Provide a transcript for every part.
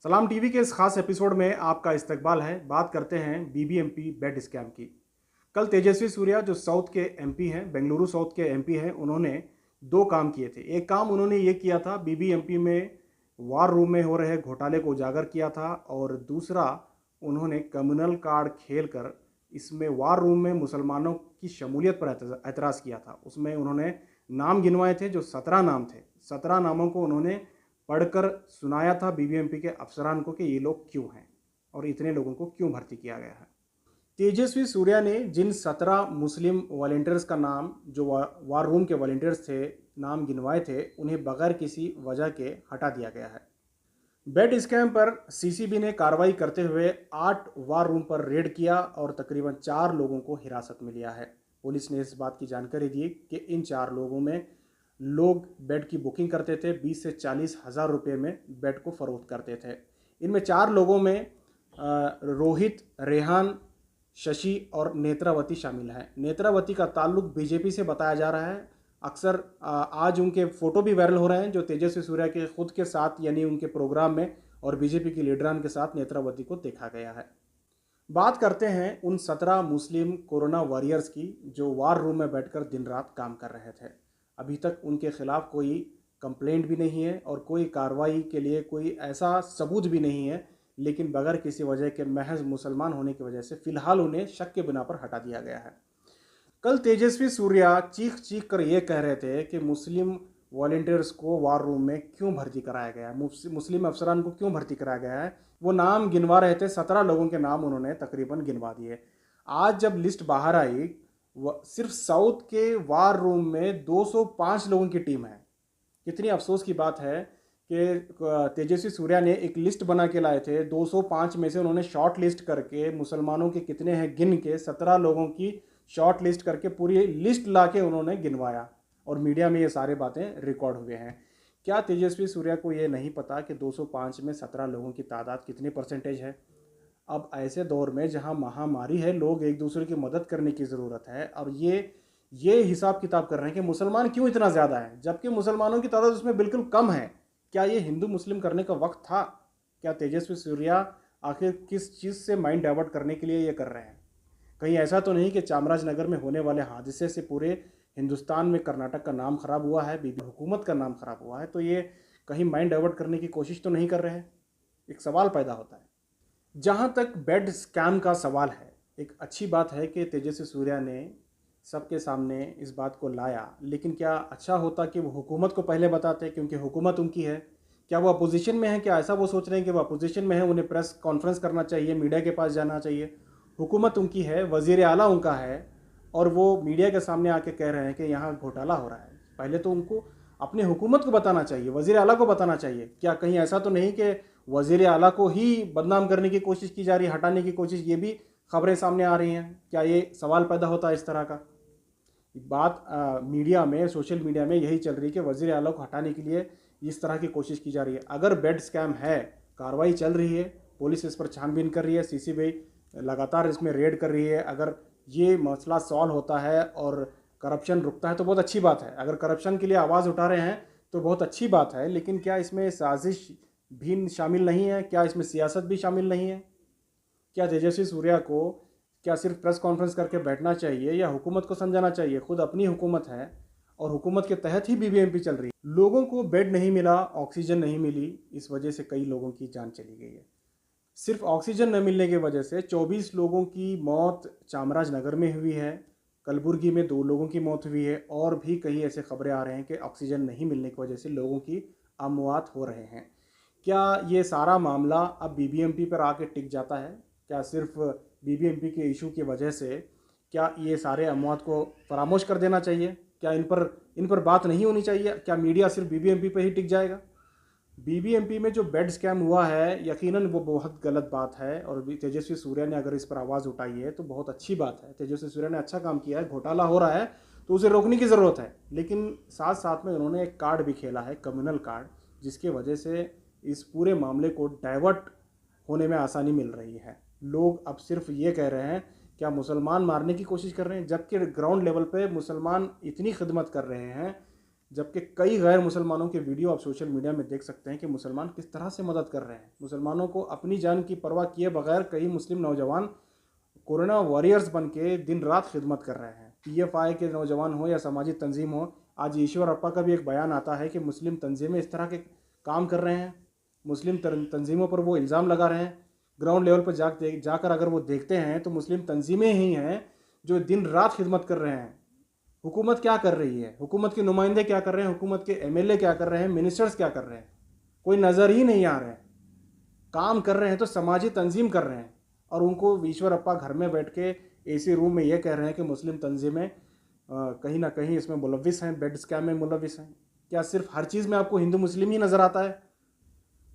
सलाम टीवी के इस खास एपिसोड में आपका इस्तकबाल है। बात करते हैं बीबीएमपी बेड स्कैम की। कल तेजस्वी सूर्या जो साउथ के एमपी हैं, बेंगलुरु साउथ के एमपी हैं, उन्होंने दो काम किए थे। एक काम उन्होंने ये किया था, बीबीएमपी में वार रूम में हो रहे घोटाले को उजागर किया था, और दूसरा उन्होंने कम्युनल कार्ड खेलकर इसमें वार रूम में मुसलमानों की शमूलियत पर एतराज़ किया था। उसमें उन्होंने नाम गिनवाए थे, जो 17 नाम थे। 17 नामों को उन्होंने पढ़कर सुनाया था बीबीएमपी के अफसरान को कि ये लोग क्यों हैं और इतने लोगों को क्यों भर्ती किया गया है। तेजस्वी सूर्या ने जिन 17 मुस्लिम वॉलंटियर्स का नाम, जो वार रूम के वॉलंटियर्स थे, नाम गिनवाए थे, उन्हें बगैर किसी वजह के हटा दिया गया है। बेड स्कैम पर सीसीबी ने कार्रवाई करते हुए 8 वार रूम पर रेड किया और तकरीबन 4 लोगों को हिरासत में लिया है। पुलिस ने इस बात की जानकारी दी कि इन 4 लोगों में लोग बेड की बुकिंग करते थे, 20 से 40 हज़ार रुपये में बेड को फ़रोख्त करते थे। इनमें 4 लोगों में रोहित, रेहान, शशि और नेत्रावती शामिल हैं। नेत्रावती का ताल्लुक बीजेपी से बताया जा रहा है। अक्सर आज उनके फ़ोटो भी वायरल हो रहे हैं, जो तेजस्वी सूर्या के खुद के साथ, यानी उनके प्रोग्राम में, और बीजेपी के लीडरान के साथ नेत्रावती को देखा गया है। बात करते हैं उन 17 मुस्लिम कोरोना वॉरियर्स की, जो वार रूम में बैठकर दिन रात काम कर रहे थे। अभी तक उनके खिलाफ कोई कंप्लेंट भी नहीं है और कोई कार्रवाई के लिए कोई ऐसा सबूत भी नहीं है, लेकिन बगैर किसी वजह के, महज मुसलमान होने की वजह से फ़िलहाल उन्हें शक के बिना पर हटा दिया गया है। कल तेजस्वी सूर्या चीख चीख कर ये कह रहे थे कि मुस्लिम वॉलंटियर्स को वार रूम में क्यों भर्ती कराया गया है, मुस्लिम अफसरान को क्यों भर्ती कराया गया है। वो नाम गिनवा रहे थे, 17 लोगों के नाम उन्होंने तकरीबन गिनवा दिए। आज जब लिस्ट बाहर आई, सिर्फ साउथ के वार रूम में 205 लोगों की टीम है। कितनी अफसोस की बात है कि तेजस्वी सूर्या ने एक लिस्ट बना के लाए थे, 205 में से उन्होंने शॉर्ट लिस्ट करके, मुसलमानों के कितने हैं गिन के, 17 लोगों की शॉर्ट लिस्ट करके पूरी लिस्ट ला के उन्होंने गिनवाया, और मीडिया में ये सारे बातें रिकॉर्ड हुए हैं। क्या तेजस्वी सूर्या को ये नहीं पता कि 205 में 17 लोगों की तादाद कितनी परसेंटेज है? अब ऐसे दौर में जहां महामारी है, लोग एक दूसरे की मदद करने की ज़रूरत है, और ये हिसाब किताब कर रहे हैं कि मुसलमान क्यों इतना ज़्यादा है, जबकि मुसलमानों की तादाद उसमें बिल्कुल कम है। क्या ये हिंदू मुस्लिम करने का वक्त था? क्या तेजस्वी सूर्या आखिर किस चीज़ से माइंड डाइवर्ट करने के लिए ये कर रहे हैं? कहीं ऐसा तो नहीं कि चामराजनगर में होने वाले हादसे से पूरे हिंदुस्तान में कर्नाटक का नाम खराब हुआ है, बीबी हुकूमत का नाम खराब हुआ है, तो ये कहीं माइंड डाइवर्ट करने की कोशिश तो नहीं कर रहे हैं? एक सवाल पैदा होता है। जहाँ तक बेड स्कैम का सवाल है, एक अच्छी बात है कि तेजस्वी सूर्या ने सबके सामने इस बात को लाया, लेकिन क्या अच्छा होता कि वो हुकूमत को पहले बताते, क्योंकि हुकूमत उनकी है। क्या वो अपोजिशन में है? क्या ऐसा वो सोच रहे हैं कि वो अपोजिशन में है, उन्हें प्रेस कॉन्फ्रेंस करना चाहिए, मीडिया के पास जाना चाहिए? हुकूमत उनकी है, वज़ीर आला उनका है, और वो मीडिया के सामने आके कह रहे हैं कि यहाँ घोटाला हो रहा है। पहले तो उनको अपनी हुकूमत को बताना चाहिए, वज़ीर आला को बताना चाहिए। क्या कहीं ऐसा तो नहीं कि वज़ीर आला को ही बदनाम करने की कोशिश की जा रही है, हटाने की कोशिश? ये भी खबरें सामने आ रही हैं। क्या ये सवाल पैदा होता है इस तरह का? बात मीडिया में, सोशल मीडिया में यही चल रही है कि वज़ीर आला को हटाने के लिए इस तरह की कोशिश की जा रही है। अगर बेड स्कैम है, कार्रवाई चल रही है, पुलिस इस पर छानबीन कर रही है, सीसीबी लगातार इसमें रेड कर रही है, अगर ये मसला सॉल्व होता है और करप्शन रुकता है तो बहुत अच्छी बात है। अगर करप्शन के लिए आवाज़ उठा रहे हैं तो बहुत अच्छी बात है, लेकिन क्या इसमें साजिश भी शामिल नहीं है? क्या इसमें सियासत भी शामिल नहीं है? क्या तेजस्वी सूर्या को क्या सिर्फ प्रेस कॉन्फ्रेंस करके बैठना चाहिए, या हुकूमत को समझाना चाहिए? खुद अपनी हुकूमत है और हुकूमत के तहत ही बीबीएमपी चल रही है। लोगों को बेड नहीं मिला, ऑक्सीजन नहीं मिली, इस वजह से कई लोगों की जान चली गई है। सिर्फ ऑक्सीजन न मिलने की वजह से 24 लोगों की मौत चामराजनगर में हुई है, कलबुर्गी में 2 लोगों की मौत हुई है, और भी कई ऐसे खबरें आ रहे हैं कि ऑक्सीजन नहीं मिलने की वजह से लोगों की अमवात हो रहे हैं। क्या ये सारा मामला अब बीबीएमपी पर आके टिक जाता है? क्या सिर्फ बीबीएमपी के इशू की वजह से क्या ये सारे अमवात को फरामोश कर देना चाहिए? क्या इन पर बात नहीं होनी चाहिए? क्या मीडिया सिर्फ बीबीएमपी पर ही टिक जाएगा? बीबीएमपी में जो बेड स्कैम हुआ है, यकीनन वो बहुत गलत बात है, और तेजस्वी सूर्या ने अगर इस पर आवाज़ उठाई है तो बहुत अच्छी बात है। तेजस्वी सूर्या ने अच्छा काम किया है। घोटाला हो रहा है तो उसे रोकने की ज़रूरत है, लेकिन साथ साथ में उन्होंने एक कार्ड भी खेला है, कम्युनल कार्ड, जिसकी वजह से इस पूरे मामले को डाइवर्ट होने में आसानी मिल रही है। लोग अब सिर्फ ये कह रहे हैं क्या मुसलमान मारने की कोशिश कर रहे हैं, जबकि ग्राउंड लेवल पे मुसलमान इतनी खिदमत कर रहे हैं जबकि कई गैर मुसलमानों के वीडियो आप सोशल मीडिया में देख सकते हैं कि मुसलमान किस तरह से मदद कर रहे हैं। मुसलमानों को अपनी जान की परवाह किए बगैर कई मुस्लिम नौजवान कोरोना वॉरियर्स बन के दिन रात खिदमत कर रहे हैं। पीएफआई के नौजवान हो या सामाजिक तंजीम हो, आज ईश्वर अप्पा का भी एक बयान आता है कि मुस्लिम तंजीमें इस तरह के काम कर रहे हैं। मुस्लिम तंजीमों पर वो इल्ज़ाम लगा रहे हैं। ग्राउंड लेवल पर जाकर अगर वो देखते हैं तो मुस्लिम तंजीमें ही हैं जो दिन रात खिदमत कर रहे हैं। हुकूमत क्या कर रही है, हुकूमत के नुमाइंदे क्या कर रहे हैं, हुकूमत के एमएलए क्या कर रहे हैं, मिनिस्टर्स क्या कर रहे हैं, कोई नज़र ही नहीं आ रहे हैं। काम कर रहे हैं तो समाजी तंजीम कर रहे हैं, और उनको ईश्वर अप्पा घर में बैठ के एसी रूम में ये कह रहे हैं कि मुस्लिम तंजीमें कहीं ना कहीं इसमें मुलविस हैं, बेड स्कैम में मुलविस हैं। क्या सिर्फ हर चीज़ में आपको हिंदू मुस्लिम ही नज़र आता है?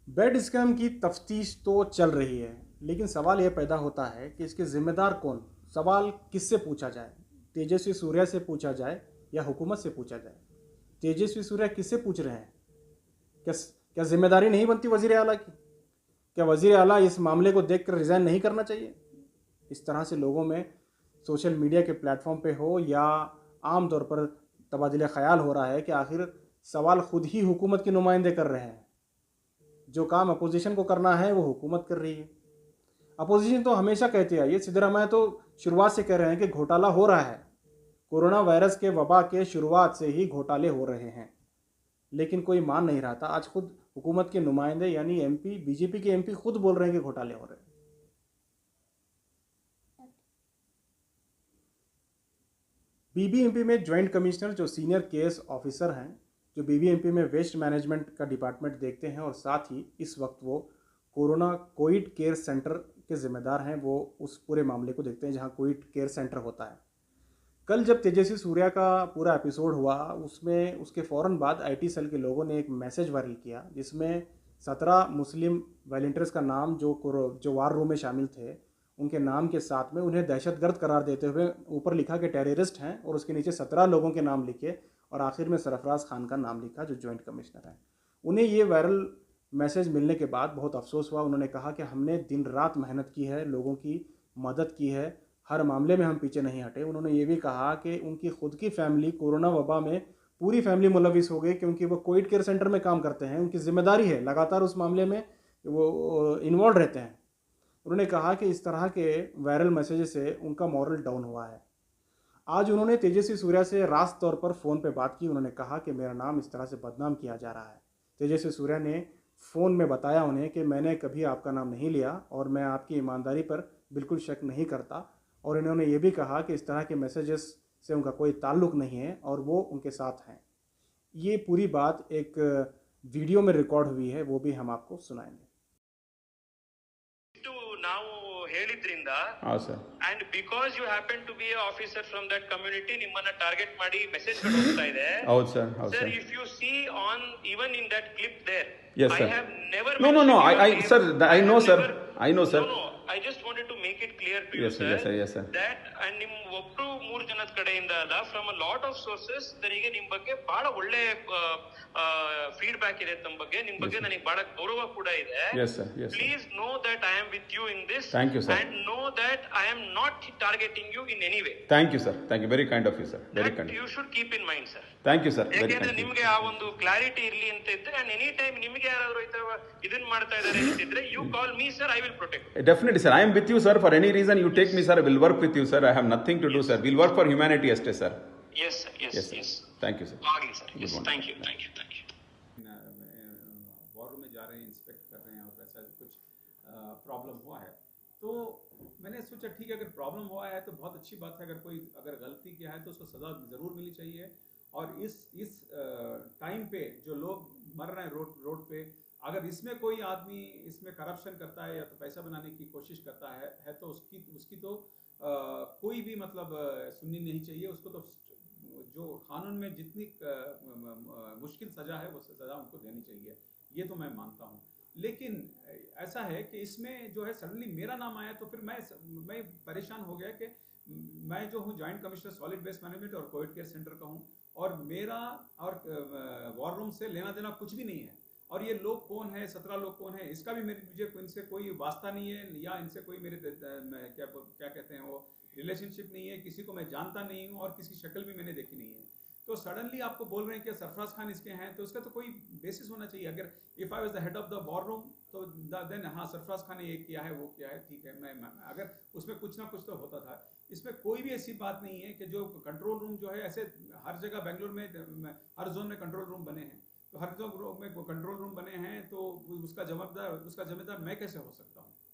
बेड स्कैम की तफ्तीश तो चल रही है, लेकिन सवाल यह पैदा होता है कि इसके जिम्मेदार कौन? सवाल किससे पूछा जाए? तेजस्वी सूर्या से पूछा जाए या हुकूमत से पूछा जाए? तेजस्वी सूर्या किससे पूछ रहे हैं? क्या जिम्मेदारी नहीं बनती वजीर आला की? क्या वजीर आला इस मामले को देखकर रिज़ाइन नहीं करना चाहिए? इस तरह से लोगों में सोशल मीडिया के प्लेटफॉर्म पे हो या आम तौर पर तबादला ख्याल हो रहा है कि आखिर सवाल खुद ही हुकूमत के नुमाइंदे कर रहे हैं। जो काम अपोजिशन को करना है वो हुकूमत कर रही है। अपोजिशन तो हमेशा कहती है, ये सिद्धरामैया तो शुरुआत से कह रहे हैं कि घोटाला हो रहा है, कोरोना वायरस के वबा के शुरुआत से ही घोटाले हो रहे हैं, लेकिन कोई मान नहीं रहा था। आज खुद हुकूमत के नुमाइंदे यानी एमपी, बीजेपी के एमपी खुद बोल रहे हैं कि घोटाले हो रहे हैं। बीबीएमपी में ज्वाइंट कमिश्नर जो सीनियर केस ऑफिसर हैं, जो बीबीएमपी में वेस्ट मैनेजमेंट का डिपार्टमेंट देखते हैं और साथ ही इस वक्त वो कोविड केयर सेंटर के जिम्मेदार हैं, वो उस पूरे मामले को देखते हैं जहां कोविड केयर सेंटर होता है। कल जब तेजस्वी सूर्या का पूरा एपिसोड हुआ, उसमें उसके फ़ौरन बाद आईटी सेल के लोगों ने एक मैसेज वायरल किया जिसमें 17 मुस्लिम वॉलंटियर्स का नाम जो वार रूम में शामिल थे, उनके नाम के साथ में उन्हें दहशतगर्द करार देते हुए ऊपर लिखा कि टेररिस्ट हैं, और उसके नीचे 17 लोगों के नाम लिखे और आखिर में सरफराज खान का नाम लिखा जो ज्वाइंट कमिश्नर है। उन्हें ये वायरल मैसेज मिलने के बाद बहुत अफसोस हुआ। उन्होंने कहा कि हमने दिन रात मेहनत की है, लोगों की मदद की है, हर मामले में हम पीछे नहीं हटे। उन्होंने ये भी कहा कि उनकी खुद की फैमिली कोरोना वबा में पूरी फैमिली मुलविस हो गई, क्योंकि वो कोविड केयर सेंटर में काम करते हैं, उनकी जिम्मेदारी है, लगातार उस मामले में वो इन्वॉल्व रहते हैं। उन्होंने कहा कि इस तरह के वायरल मैसेज से उनका मॉरल डाउन हुआ है। आज उन्होंने तेजस्वी सूर्या से रास्त तौर पर फ़ोन पे बात की। उन्होंने कहा कि मेरा नाम इस तरह से बदनाम किया जा रहा है। तेजस्वी सूर्या ने फ़ोन में बताया उन्हें कि मैंने कभी आपका नाम नहीं लिया और मैं आपकी ईमानदारी पर बिल्कुल शक नहीं करता, और इन्होंने ये भी कहा कि इस तरह के मैसेजेस से उनका कोई ताल्लुक़ नहीं है और वो उनके साथ हैं। ये पूरी बात एक वीडियो में रिकॉर्ड हुई है, वो भी हम आपको सुनाएंगे। ನಾವು ಹೇಳಿದ್ರಿಂದ sir and because you happen to be officer from that community ನಿಮ್ಮನ್ನ ಟಾರ್ಗೆಟ್ ಮಾಡಿ ಮೆಸೇಜ್ಗಳು ಹೋಗ್ತಾ ಇದೆ. ಹೌದು ಸರ್, ಹೌದು sir. Sir, if you see on even in that clip there, yes I sir, have never no I sir, I know sir, I know sir, no I just wanted to make it clear to you yes sir, sir, yes sir, yes sir, that and ನಿಮ್ ಒಬ್ರು ಮೂರು ಜನದ ಕಡೆಯಿಂದ ಅಲ್ಲ, from a lot of sources ನನಗೆ ನಿಮ್ ಬಗ್ಗೆ ಬಹಳ ಒಳ್ಳೆ ಫೀಡ್ಬ್ಯಾಕ್ ಇದೆ. ತಮ್ಮ ಬಗ್ಗೆ, ನಿಮ್ ಬಗ್ಗೆ ನನಗೆ ಬಹಳ ಗೌರವ ಕೂಡ ಇದೆ. yes sir, yes sir, please know that I am with you in this. thank you sir, and know that I am not targeting you in any way. thank you sir, thank you, very kind of you sir, very that kind, you should keep in mind sir. thank you sir, very ಯಾಕೆಂದ್ರೆ kind, ನಿಮ್ಗೆ ಆ ಒಂದು clarity ಇರ್ಲಿ ಅಂತ ಇದ್ರೆ, and any time ನಿಮ್ಗೆ ಯಾರಾದ್ರೂ ಈ ತರ ಇದನ್ನ ಮಾಡ್ತಾ ಇದಾರೆ ಅಂತಿದ್ರೆ, you call me sir, I will protect you. definitely sir, I am with you sir, for any reason you take me sir, I will work with you sir, I have nothing to do sir, we'll work for humanity aste sir. yes sir, yes Yes sir, yes thank you sir, agli sir, yes, thank you, thank you, thank you. War room में जा रहे हैं, inspect कर रहे हैं और वैसा कुछ प्रॉब्लम हुआ है, तो मैंने सोचा ठीक है, अगर प्रॉब्लम हुआ है तो बहुत अच्छी बात है। अगर गलती किया है तो उसको सज़ा ज़रूर मिलनी चाहिए। और इस टाइम पे जो लोग मर रहे हैं रोड पे, अगर इसमें कोई आदमी इसमें करप्शन करता है या तो पैसा बनाने की कोशिश करता है तो उसकी तो कोई भी मतलब सुननी नहीं चाहिए। उसको तो जो कानून में जितनी मुश्किल सज़ा है वो सज़ा उनको देनी चाहिए, ये तो मैं मानता हूँ। लेकिन ऐसा है कि इसमें जो है सडनली मेरा नाम आया तो फिर मैं परेशान हो गया कि मैं जो हूँ joint commissioner solid waste management और कोविड केयर सेंटर का हूँ, और मेरा और वॉर रूम से लेना देना कुछ भी नहीं है। और ये लोग कौन है, 17 लोग कौन है, इसका भी मुझे इनसे कोई वास्ता नहीं है, या इनसे कोई मेरे क्या कहते हैं वो रिलेशनशिप नहीं है, किसी को मैं जानता नहीं हूँ और किसी शक्ल भी मैंने देखी नहीं है। तो सडनली आपको बोल रहे हैं कि सरफराज खान इसके हैं, तो उसका तो कोई बेसिस होना चाहिए। अगर if I was the head of the war room तो देन हाँ सरफराज खान ने ये किया है वो किया है, ठीक है, मैं अगर उसमें कुछ ना कुछ तो होता था। इसमें कोई भी ऐसी बात नहीं है कि जो कंट्रोल रूम जो है, ऐसे हर जगह बेंगलोर में हर जोन में कंट्रोल रूम बने हैं, तो हर जोन में कंट्रोल रूम बने हैं, तो उसका जिम्मेदार मैं कैसे हो सकता हूँ?